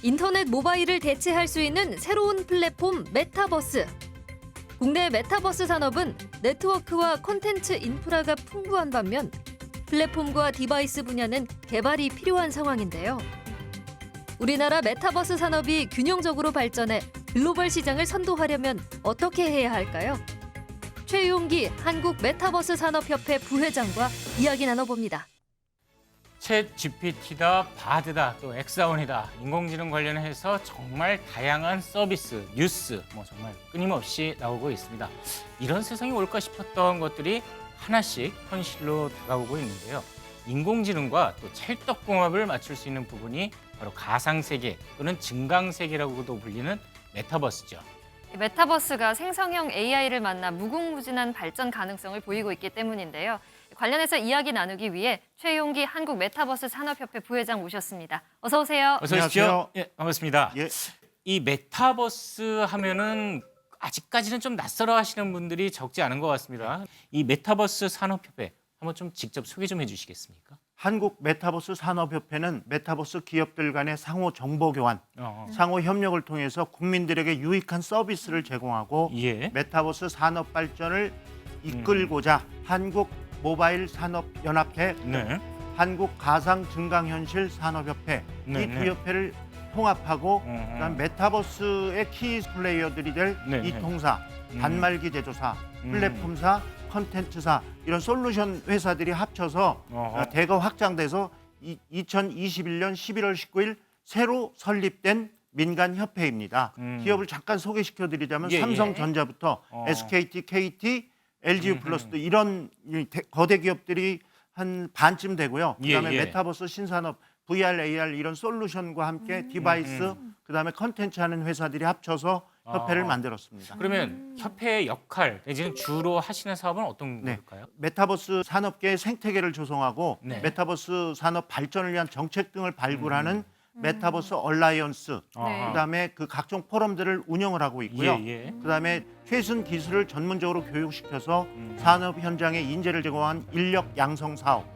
인터넷 모바일을 대체할 수 있는 새로운 플랫폼 메타버스. 국내 메타버스 산업은 네트워크와 콘텐츠 인프라가 풍부한 반면 플랫폼과 디바이스 분야는 개발이 필요한 상황인데요. 우리나라 메타버스 산업이 균형적으로 발전해 글로벌 시장을 선도하려면 어떻게 해야 할까요? 최용기 한국 메타버스 산업협회 부회장과 이야기 나눠봅니다. 챗 GPT다, 바드다, 또 엑사원이다. 인공지능 관련해서 정말 다양한 서비스, 뉴스 정말 끊임없이 나오고 있습니다. 이런 세상이 올까 싶었던 것들이 하나씩 현실로 다가오고 있는데요. 인공지능과 또 찰떡궁합을 맞출 수 있는 부분이 바로 가상세계 또는 증강세계라고도 불리는 메타버스죠. 메타버스가 생성형 AI를 만나 무궁무진한 발전 가능성을 보이고 있기 때문인데요. 관련해서 이야기 나누기 위해 최용기 한국 메타버스 산업협회 부회장 모셨습니다. 어서 오세요. 어서 오십시오. 안녕하세요. 예, 반갑습니다. 예. 이 메타버스 하면은 아직까지는 좀 낯설어 하시는 분들이 적지 않은 것 같습니다. 이 메타버스 산업협회 한번 좀 직접 소개 좀 해주시겠습니까? 한국 메타버스 산업협회는 메타버스 기업들 간의 상호 정보 교환, 상호 협력을 통해서 국민들에게 유익한 서비스를 제공하고 예. 메타버스 산업 발전을 이끌고자 한국 모바일 산업 연합회, 네. 한국 가상 증강현실 산업협회 네, 이 두 네. 협회를 통합하고 그다음 메타버스의 키 플레이어들이 될 네, 이통사, 단말기 제조사, 플랫폼사, 컨텐츠사 이런 솔루션 회사들이 합쳐서 대거 확장돼서 2021년 11월 19일 새로 설립된 민간 협회입니다. 기업을 잠깐 소개시켜드리자면 예, 삼성전자부터 SKT, KT, LG 플러스도 이런 거대 기업들이 한 반쯤 되고요. 그다음에 예. 메타버스 신산업, VR, AR 이런 솔루션과 함께 디바이스, 그다음에 컨텐츠 하는 회사들이 합쳐서 협회를 만들었습니다. 그러면 협회의 역할 내지는 주로 하시는 사업은 어떤 네. 걸까요? 메타버스 산업계의 생태계를 조성하고 네. 메타버스 산업 발전을 위한 정책 등을 발굴하는 메타버스 얼라이언스, 네. 그다음에 그 각종 포럼들을 운영을 하고 있고요. 예. 그다음에 최신 기술을 전문적으로 교육시켜서 산업 현장에 인재를 제공한 인력 양성 사업,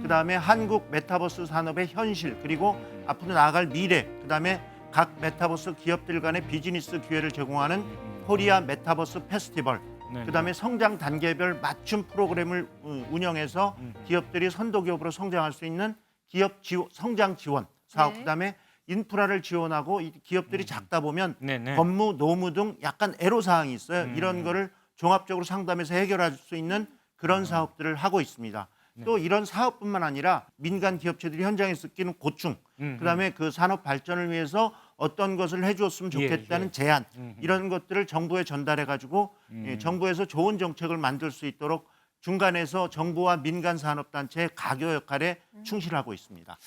그다음에 한국 메타버스 산업의 현실 그리고 앞으로 나아갈 미래, 그다음에 각 메타버스 기업들 간의 비즈니스 기회를 제공하는 코리아 메타버스 페스티벌, 그다음에 성장 단계별 맞춤 프로그램을 운영해서 기업들이 선도 기업으로 성장할 수 있는 기업 성장 지원 사업, 네. 그다음에 인프라를 지원하고 이 기업들이 작다 보면 네네. 법무, 노무 등 약간 애로사항이 있어요. 이런 거를 종합적으로 상담해서 해결할 수 있는 그런 사업들을 하고 있습니다. 또 이런 사업뿐만 아니라 민간 기업체들이 현장에서 느끼는 고충, 그다음에 그 산업 발전을 위해서 어떤 것을 해주었으면 좋겠다는 제안, 이런 것들을 정부에 전달해가지고 정부에서 좋은 정책을 만들 수 있도록 중간에서 정부와 민간 산업단체의 가교 역할에 충실하고 있습니다.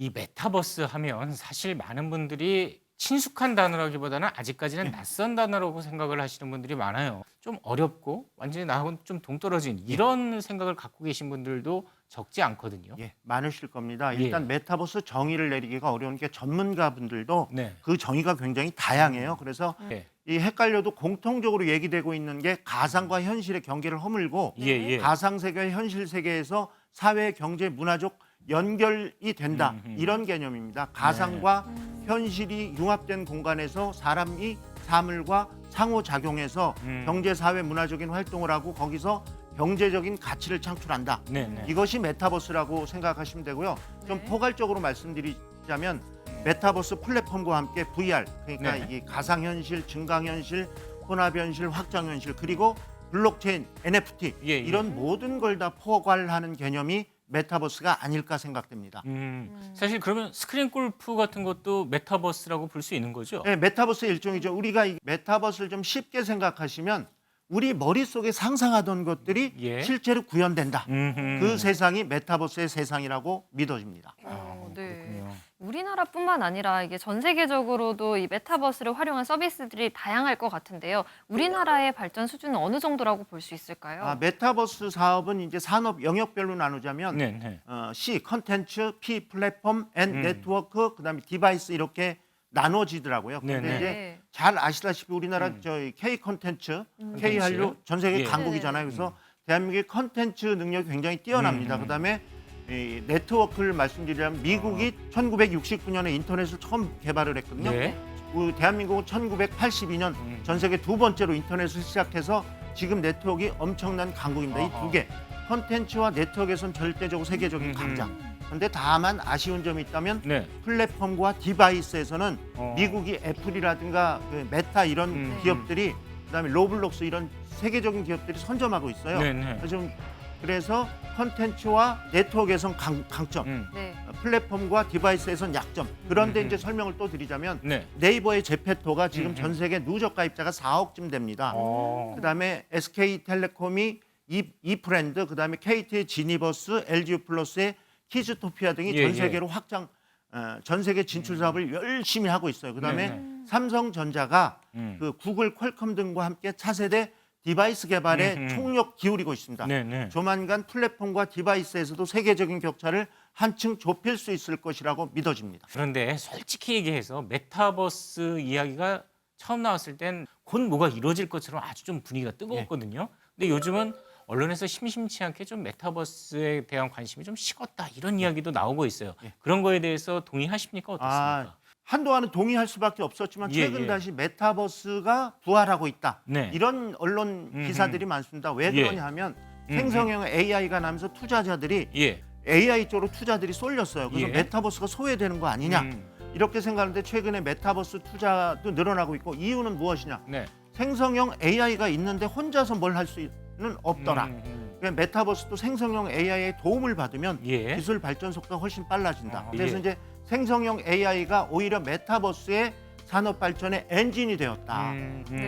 이 메타버스 하면 사실 많은 분들이 친숙한 단어라기보다는 아직까지는 낯선 단어라고 생각을 하시는 분들이 많아요. 좀 어렵고 완전히 나하고는 좀 동떨어진 이런 생각을 갖고 계신 분들도 적지 않거든요. 예, 많으실 겁니다. 예. 일단 메타버스 정의를 내리기가 어려운 게 전문가분들도 네. 그 정의가 굉장히 다양해요. 그래서 예. 이 헷갈려도 공통적으로 얘기되고 있는 게 가상과 현실의 경계를 허물고 예. 가상 세계와 현실 세계에서 사회, 경제, 문화적 연결이 된다. 이런 개념입니다. 가상과 현실이 융합된 공간에서 사람이 사물과 상호작용해서 경제, 사회, 문화적인 활동을 하고 거기서 경제적인 가치를 창출한다. 네네. 이것이 메타버스라고 생각하시면 되고요. 좀 네. 포괄적으로 말씀드리자면 메타버스 플랫폼과 함께 VR, 그러니까 네. 이게 가상현실, 증강현실, 혼합현실, 확장현실, 그리고 블록체인, NFT 예. 이런 모든 걸 다 포괄하는 개념이 메타버스가 아닐까 생각됩니다. 사실 그러면 스크린 골프 같은 것도 메타버스라고 볼 수 있는 거죠? 네, 메타버스의 일종이죠. 우리가 이 메타버스를 좀 쉽게 생각하시면 우리 머릿속에 상상하던 것들이 예. 실제로 구현된다. 그 그 세상이 메타버스의 세상이라고 믿어집니다. 네. 그렇군요. 우리나라뿐만 아니라 이게 전 세계적으로도 이 메타버스를 활용한 서비스들이 다양할 것 같은데요. 우리나라의 발전 수준은 어느 정도라고 볼 수 있을까요? 메타버스 사업은 이제 산업 영역별로 나누자면 네. C 컨텐츠, P 플랫폼, N 네트워크, 그다음에 디바이스 이렇게 나눠지더라고요. 근데 네네. 이제 잘 아시다시피 우리나라 저희 K 컨텐츠, K 한류 전 세계 예. 강국이잖아요. 그래서 대한민국의 컨텐츠 능력이 굉장히 뛰어납니다. 그다음에 이 네트워크를 말씀드리자면 미국이 1969년에 인터넷을 처음 개발을 했거든요. 네. 대한민국은 1982년 전 세계 두 번째로 인터넷을 시작해서 지금 네트워크가 엄청난 강국입니다. 이 두 개. 컨텐츠와 네트워크에선 절대적으로 세계적인 강자. 그런데 다만 아쉬운 점이 있다면 네. 플랫폼과 디바이스에서는 어. 미국이 애플이라든가 그 메타 이런 기업들이 그다음에 로블록스 이런 세계적인 기업들이 선점하고 있어요. 네, 네. 그래서 컨텐츠와 네트워크에선 강점, 네. 플랫폼과 디바이스에선 약점. 그런데 이제 설명을 또 드리자면 네. 네이버의 제페토가 지금 전 세계 누적 가입자가 4억쯤 됩니다. 그다음에 SK텔레콤이 이프렌드, 그다음에 KT의 지니버스, LG 플러스의 키즈토피아 등이 예, 전 세계로 전 세계 진출 사업을 열심히 하고 있어요. 그다음에 네, 삼성전자가 그 구글, 퀄컴 등과 함께 차세대 디바이스 개발에 총력 기울이고 있습니다. 네, 네. 조만간 플랫폼과 디바이스에서도 세계적인 격차를 한층 좁힐 수 있을 것이라고 믿어집니다. 그런데 솔직히 얘기해서 메타버스 이야기가 처음 나왔을 땐 곧 뭐가 이루어질 것처럼 아주 좀 분위기가 뜨거웠거든요. 근데 요즘은 언론에서 심심치 않게 좀 메타버스에 대한 관심이 좀 식었다 이런 이야기도 나오고 있어요. 그런 거에 대해서 동의하십니까? 어떻습니까? 한동안은 동의할 수밖에 없었지만 예, 최근 예. 다시 메타버스가 부활하고 있다. 네. 이런 언론 기사들이 많습니다. 왜 그러냐 하면 생성형 AI가 나면서 투자자들이 예. AI 쪽으로 투자들이 쏠렸어요. 그래서 예. 메타버스가 소외되는 거 아니냐. 이렇게 생각하는데 최근에 메타버스 투자도 늘어나고 있고 이유는 무엇이냐. 네. 생성형 AI가 있는데 혼자서 뭘 할 수는 없더라. 그러니까 메타버스도 생성형 AI의 도움을 받으면 예. 기술 발전 속도가 훨씬 빨라진다. 그래서 예. 이제 생성형 AI가 오히려 메타버스의 산업 발전의 엔진이 되었다.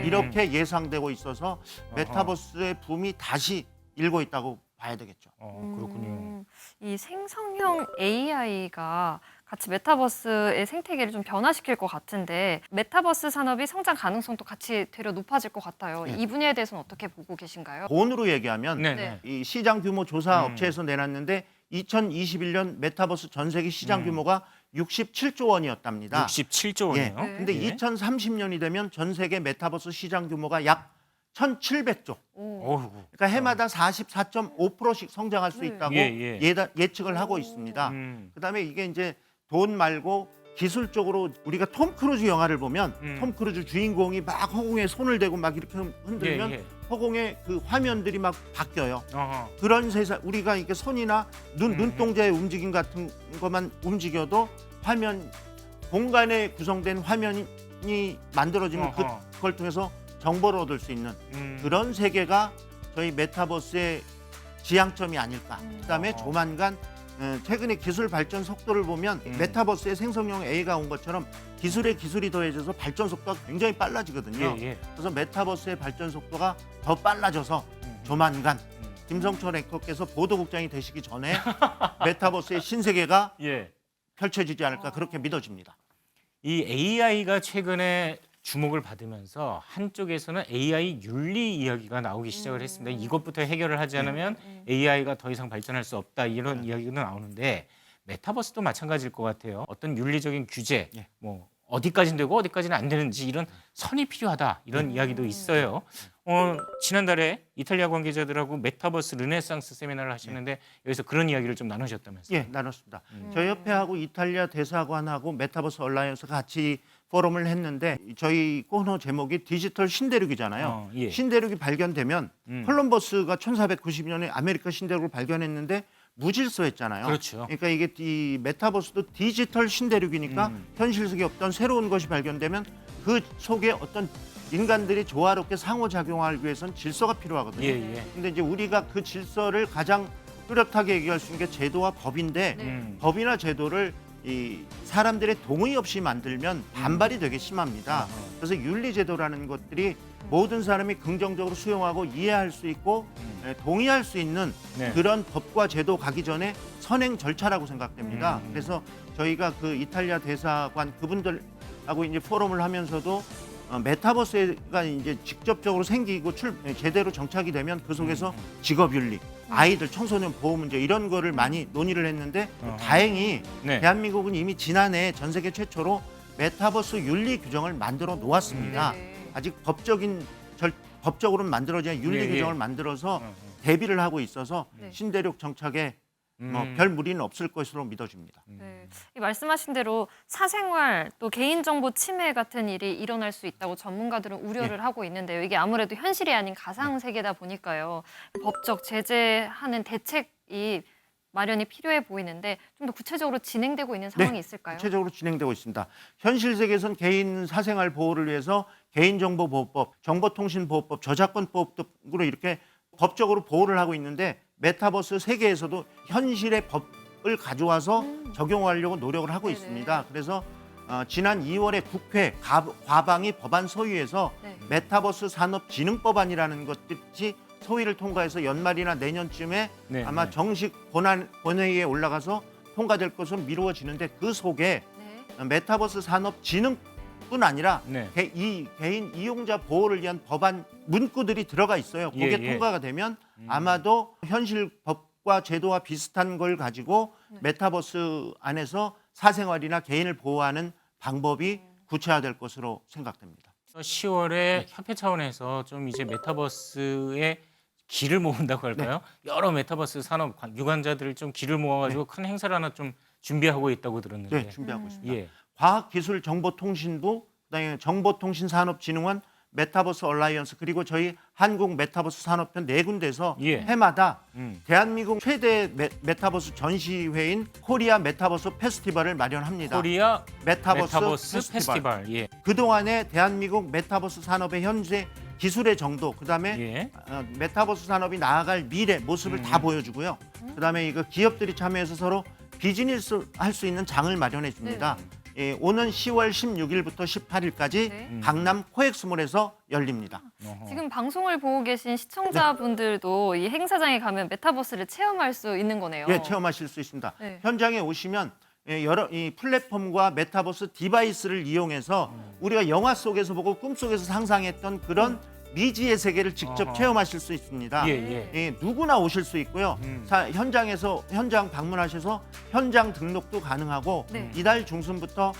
이렇게 예상되고 있어서 메타버스의 붐이 다시 일고 있다고 봐야 되겠죠. 그렇군요. 이 생성형 AI가 같이 메타버스의 생태계를 좀 변화시킬 것 같은데 메타버스 산업이 성장 가능성도 같이 되려 높아질 것 같아요. 이 분야에 대해서는 어떻게 보고 계신가요? 돈으로 얘기하면 네, 네. 네. 이 시장 규모 조사 업체에서 내놨는데 2021년 메타버스 전 세계 시장 규모가 67조 원이었답니다. 67조 예. 원이요. 근데 예. 2030년이 되면 전 세계 메타버스 시장 규모가 약 1,700조. 어이구. 그러니까 해마다 44.5%씩 성장할 수 있다고 예. 예측을 하고 있습니다. 음. 그다음에 이게 이제 돈 말고 기술적으로 우리가 톰 크루즈 영화를 보면 톰 크루즈 주인공이 막 허공에 손을 대고 막 이렇게 흔들면 예. 허공에 그 화면들이 막 바뀌어요. 어허. 그런 세상 우리가 이렇게 손이나 눈동자의 움직임 같은 것만 움직여도 화면 공간에 구성된 화면이 만들어지면 어허. 그걸 통해서 정보를 얻을 수 있는 그런 세계가 저희 메타버스의 지향점이 아닐까. 그다음에 조만간 최근에 기술 발전 속도를 보면 메타버스의 생성형 AI가 온 것처럼 기술이 더해져서 발전 속도가 굉장히 빨라지거든요. 예. 그래서 메타버스의 발전 속도가 더 빨라져서 조만간 김성철 앵커께서 보도국장이 되시기 전에 메타버스의 신세계가 예. 펼쳐지지 않을까 그렇게 믿어집니다. 이 AI가 최근에 주목을 받으면서 한쪽에서는 AI 윤리 이야기가 나오기 시작을 했습니다. 이것부터 해결을 하지 않으면 AI가 더 이상 발전할 수 없다 이런 이야기가 나오는데 메타버스도 마찬가지일 것 같아요. 어떤 윤리적인 규제, 뭐 어디까지는 되고 어디까지는 안 되는지 이런 선이 필요하다 이런 이야기도 있어요. 지난달에 이탈리아 관계자들하고 메타버스 르네상스 세미나를 하셨는데 여기서 그런 이야기를 좀 나누셨다면서요? 예, 나눴습니다. 저희 협회하고 이탈리아 대사관하고 메타버스 얼라이언스가 같이 포럼을 했는데 저희 코너 제목이 디지털 신대륙이잖아요. 예. 신대륙이 발견되면 콜럼버스가 1490년에 아메리카 신대륙을 발견했는데 무질서했잖아요. 그렇죠. 그러니까 이게 이 메타버스도 디지털 신대륙이니까 현실 속에 없던 새로운 것이 발견되면 그 속에 어떤 인간들이 조화롭게 상호작용하기 위해서는 질서가 필요하거든요. 예. 근데 이제 우리가 그 질서를 가장 뚜렷하게 얘기할 수 있는 게 제도와 법인데 법이나 제도를 이 사람들의 동의 없이 만들면 반발이 되게 심합니다. 그래서 윤리제도라는 것들이 모든 사람이 긍정적으로 수용하고 이해할 수 있고 동의할 수 있는 네. 그런 법과 제도 가기 전에 선행 절차라고 생각됩니다. 그래서 저희가 그 이탈리아 대사관 그분들하고 이제 포럼을 하면서도 메타버스가 이제 직접적으로 생기고 제대로 정착이 되면 그 속에서 직업윤리, 아이들, 청소년 보호 문제 이런 거를 많이 논의를 했는데 다행히 네. 대한민국은 이미 지난해 전 세계 최초로 메타버스 윤리 규정을 만들어 놓았습니다. 아직 법적으로는 만들어진 윤리 예. 규정을 만들어서 대비를 하고 있어서 네. 신대륙 정착에 별 무리는 없을 것으로 믿어집니다. 네. 이 말씀하신 대로 사생활 또 개인정보 침해 같은 일이 일어날 수 있다고 전문가들은 우려를 하고 있는데요. 이게 아무래도 현실이 아닌 가상 세계다 보니까요. 법적 제재하는 대책이 마련이 필요해 보이는데 좀 더 구체적으로 진행되고 있는 상황이 있을까요? 구체적으로 진행되고 있습니다. 현실 세계에선 개인 사생활 보호를 위해서 개인정보보호법, 정보통신보호법, 저작권법 등으로 이렇게 법적으로 보호를 하고 있는데 메타버스 세계에서도 현실의 법을 가져와서 적용하려고 노력을 하고 네네. 있습니다. 그래서 지난 2월에 국회 과방위 법안 소위에서 네. 메타버스 산업진흥법안이라는 것이 소위를 통과해서 연말이나 내년쯤에 네, 아마 네. 정식 본회의에 올라가서 통과될 것으로 미루어지는데 그 속에 네. 메타버스 산업진흥뿐 아니라 네. 이 개인 이용자 보호를 위한 법안 문구들이 들어가 있어요. 그게 예. 통과가 되면 아마도 현실 법과 제도와 비슷한 걸 가지고 메타버스 안에서 사생활이나 개인을 보호하는 방법이 구체화될 것으로 생각됩니다. 10월에 협회 차원에서 좀 이제 메타버스에 기를 모은다고 할까요? 여러 메타버스 산업 유관자들을 좀 기를 모아가지고 큰 행사를 하나 좀 준비하고 있다고 들었는데. 네, 준비하고 있습니다. 예. 과학기술정보통신부, 그다음에 정보통신산업진흥원, 메타버스 얼라이언스 그리고 저희 한국 메타버스 산업협 네 군데서 예. 해마다 음. 대한민국 최대 메타버스 전시회인 코리아 메타버스 페스티벌을 마련합니다. 코리아 메타버스 페스티벌. 예. 그동안에 대한민국 메타버스 산업의 현재 기술의 정도, 그다음에 예. 메타버스 산업이 나아갈 미래 모습을 다 보여주고요. 그다음에 이거 기업들이 참여해서 서로 비즈니스 할 수 있는 장을 마련해 줍니다. 예, 오는 10월 16일부터 18일까지 네. 강남 코엑스몰에서 열립니다. 어허. 지금 방송을 보고 계신 시청자분들도 이 행사장에 가면 메타버스를 체험할 수 있는 거네요. 예, 체험하실 수 있습니다. 네. 현장에 오시면 여러 이 플랫폼과 메타버스 디바이스를 이용해서 우리가 영화 속에서 보고 꿈속에서 상상했던 그런 미지의 세계를 직접 어허. 체험하실 수 있습니다. 예, 예. 예, 누구나 오실 수 있고요. 현장 방문하셔서 현장 등록도 가능하고 네. 이달 중순부터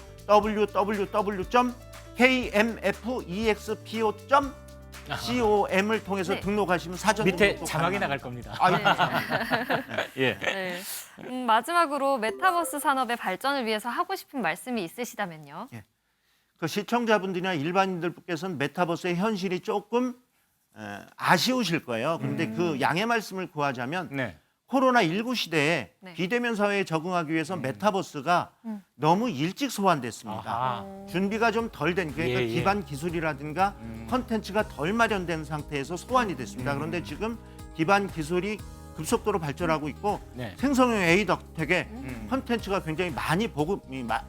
www.kmexpo.com을 통해서 네. 등록하시면 사전 밑에 등록도 자막이 가능합니다. 나갈 겁니다. 아유, 네. 감사합니다. 예. 네. 마지막으로 메타버스 산업의 발전을 위해서 하고 싶은 말씀이 있으시다면요. 그 시청자분들이나 일반인들께서는 메타버스의 현실이 조금 아쉬우실 거예요. 그런데 그 양해 말씀을 구하자면 네. 코로나19 시대에 네. 비대면 사회에 적응하기 위해서 메타버스가 너무 일찍 소환됐습니다. 아하. 준비가 좀 덜 된, 그러니까 예, 예. 기반 기술이라든가 컨텐츠가 덜 마련된 상태에서 소환이 됐습니다. 그런데 지금 기반 기술이 급속도로 발전하고 있고 네. 생성형 AI 덕택에 컨텐츠가 굉장히 많이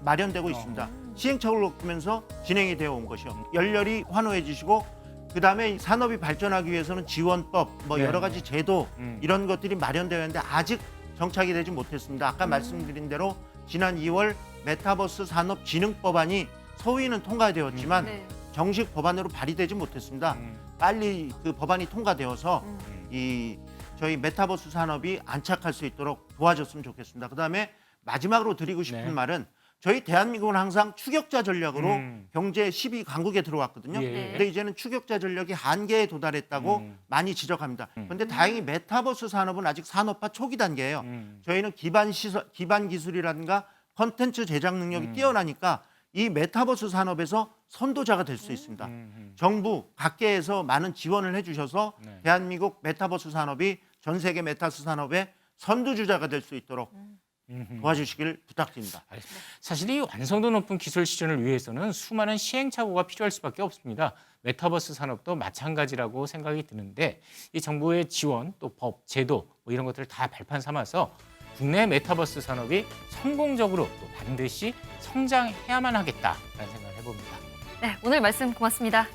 마련되고 있습니다. 시행착오를 겪으면서 진행이 되어 온 것이요. 열렬히 환호해 주시고 그다음에 산업이 발전하기 위해서는 지원법, 뭐 네, 여러 가지 제도 음. 이런 것들이 마련되어 있는데 아직 정착이 되지 못했습니다. 아까 말씀드린 대로 지난 2월 메타버스 산업진흥법안이 소위는 통과되었지만 네. 정식 법안으로 발의되지 못했습니다. 빨리 그 법안이 통과되어서 이 저희 메타버스 산업이 안착할 수 있도록 도와줬으면 좋겠습니다. 그다음에 마지막으로 드리고 싶은 네. 말은 저희 대한민국은 항상 추격자 전략으로 음. 경제 10위 강국에 들어왔거든요. 예. 근데 이제는 추격자 전략이 한계에 도달했다고 많이 지적합니다. 그런데 다행히 메타버스 산업은 아직 산업화 초기 단계예요. 저희는 기반 기술이라든가 컨텐츠 제작 능력이 뛰어나니까 이 메타버스 산업에서 선도자가 될 수 있습니다. 정부 각계에서 많은 지원을 해주셔서 네. 대한민국 메타버스 산업이 전 세계 메타버스 산업의 선두주자가 될 수 있도록 도와주시길 부탁드립니다. 사실 이 완성도 높은 기술 실현을 위해서는 수많은 시행착오가 필요할 수밖에 없습니다. 메타버스 산업도 마찬가지라고 생각이 드는데 이 정부의 지원, 또 법, 제도 뭐 이런 것들을 다 발판 삼아서 국내 메타버스 산업이 성공적으로 또 반드시 성장해야만 하겠다라는 생각을 해봅니다. 네, 오늘 말씀 고맙습니다.